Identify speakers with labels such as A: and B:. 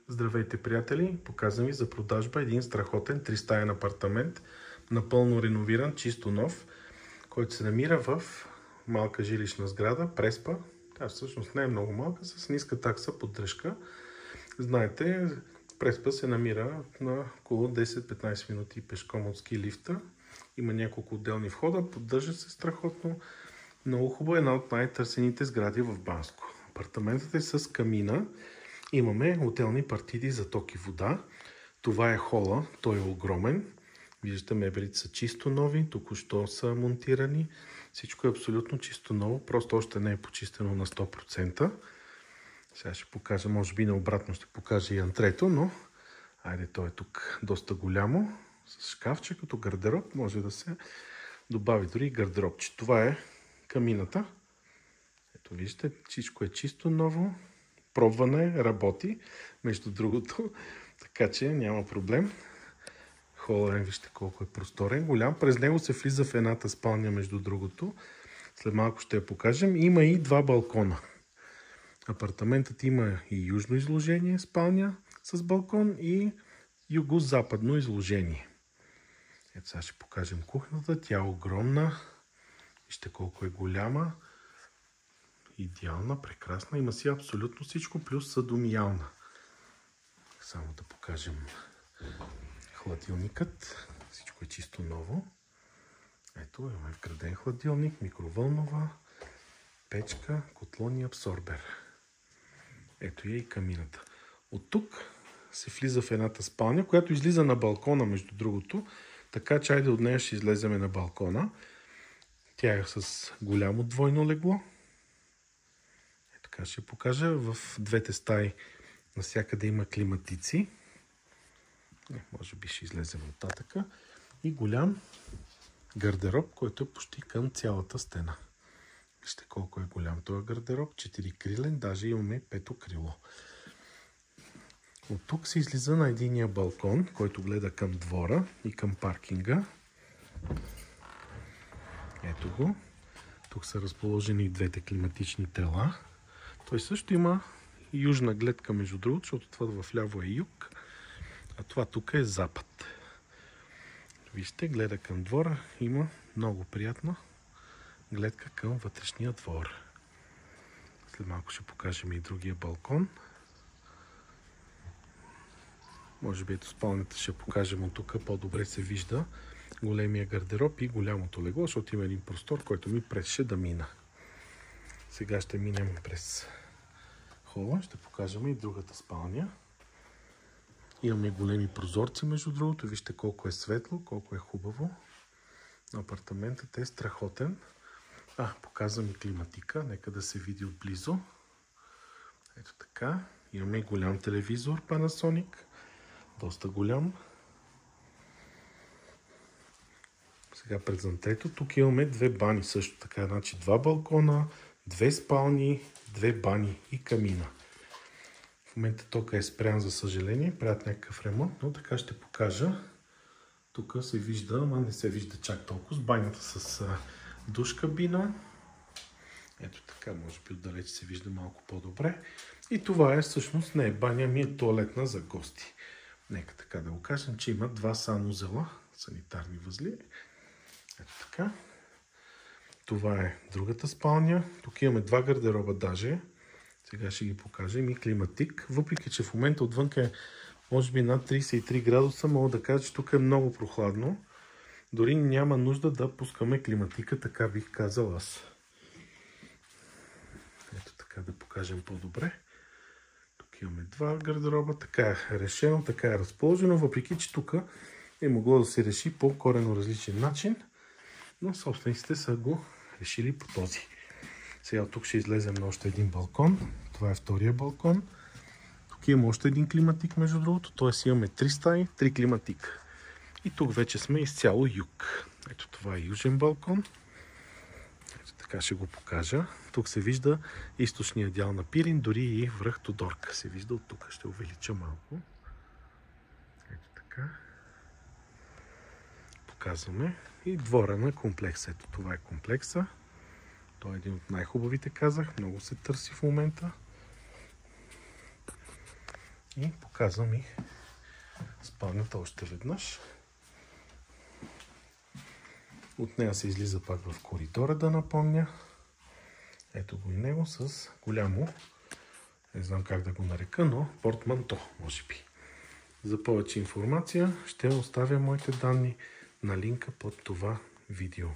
A: Здравейте, приятели! Показвам ви за продажба един страхотен 3-стаен апартамент, напълно реновиран, чисто нов, който се намира в малка жилищна сграда, Преспа. Тя всъщност не е много малка, с ниска такса поддръжка. Знаете, Преспа се намира на около 10-15 минути пешком от ски лифта. Има няколко отделни входа, поддържа се страхотно. Много хубаво, една от най-търсените сгради в Банско. Апартаментът е с камина. Имаме отделни партиди за ток и вода. Това е хола, той е огромен. Виждате, мебелите са чисто нови, току-що са монтирани. Всичко е абсолютно чисто ново, просто още не е почистено на 100%. Сега ще покажа, може би наобратно ще покажа и антрето, но айде, то е тук доста голямо. С шкафче като гардероб, може да се добави дори и гардеробче. Това е камината. Ето виждате, всичко е чисто ново. Пробване, работи, между другото, така че няма проблем. Хола, вижте колко е просторен, голям. През него се влиза в едната спалня, между другото. След малко ще я покажем. Има и два балкона. Апартаментът има и южно изложение, спалня с балкон, и юго-западно изложение. Ето сега ще покажем кухнята. Тя е огромна. Вижте колко е голяма. Идеална, прекрасна. Има си абсолютно всичко, плюс съдомиялна. Само да покажем хладилникът. Всичко е чисто ново. Ето, имаме вграден хладилник, микровълнова, печка, котлон и абсорбер. Ето я и камината. От тук се влиза в едната спалня, която излиза на балкона, между другото. Така че айде от нея ще излеземе на балкона. Тя е с голямо двойно легло. Така ще покажа. В двете стаи навсякъде има климатици. Може би ще излезем от татъка. И голям гардероб, който е почти към цялата стена. Вижте колко е голям този гардероб. 4-крилен, даже имаме 5-то крило. От тук се излиза на единия балкон, който гледа към двора и към паркинга. Ето го. Тук са разположени двете климатични тела. Той също има южна гледка, между другото, защото това вляво е юг, а това тук е запад. Вижте, гледа към двора, има много приятна гледка към вътрешния двор. След малко ще покажем и другия балкон. Може би ето спалнята ще покажем от тук, по-добре се вижда големия гардероб и голямото легло, защото има един простор, който ми пречеше да мина. Сега ще минем през хола, ще покажем и другата спалня. Имаме големи прозорци, между другото. Вижте колко е светло, колко е хубаво. Апартаментът е страхотен. Показвам и климатика. Нека да се види отблизо. Ето така. Имаме и голям телевизор Panasonic. Доста голям. Сега през антрето. Тук имаме две бани също така. Значи два балкона, две спални, две бани и камина. В момента тока е спрян, за съжаление. Правят някакъв ремонт, но така ще покажа. Тук се вижда, ама не се вижда чак толкова. С банята с душ кабина. Ето така, може би отдалеч се вижда малко по-добре. И това е всъщност не е баня, ми е тоалетна за гости. Нека така да го кажем, че има два санузела, санитарни възли. Ето така. Това е другата спалня. Тук имаме два гардероба даже. Сега ще ги покажем и климатик. Въпреки че в момента отвън е може би над 33 градуса, мога да кажа, че тук е много прохладно. Дори няма нужда да пускаме климатика, така бих казал аз. Ето така да покажем по-добре. Тук имаме два гардероба. Така е решено, така е разположено, въпреки че тук е могло да се реши по коренно различен начин. Но собствениците са го решили по този. Сега тук ще излезем на още един балкон. Това е втория балкон. Тук има още един климатик, между другото. Т.е. имаме 3 стаи, 3 климатика. И тук вече сме изцяло юг. Ето това е южен балкон. Ето така ще го покажа. Тук се вижда източния дял на Пирин, дори и връх Тодорка се вижда от тук. Ще увелича малко. Ето така. Показваме и двора на комплекса. Ето това е комплекса. Той е един от най-хубавите, казах. Много се търси в момента. И показвам и спалнята още веднъж. От нея се излиза пак в коридора, да напомня. Ето го и него с голямо, не знам как да го нарека, но портманто, може би. За повече информация ще оставя моите данни на линка под това видео.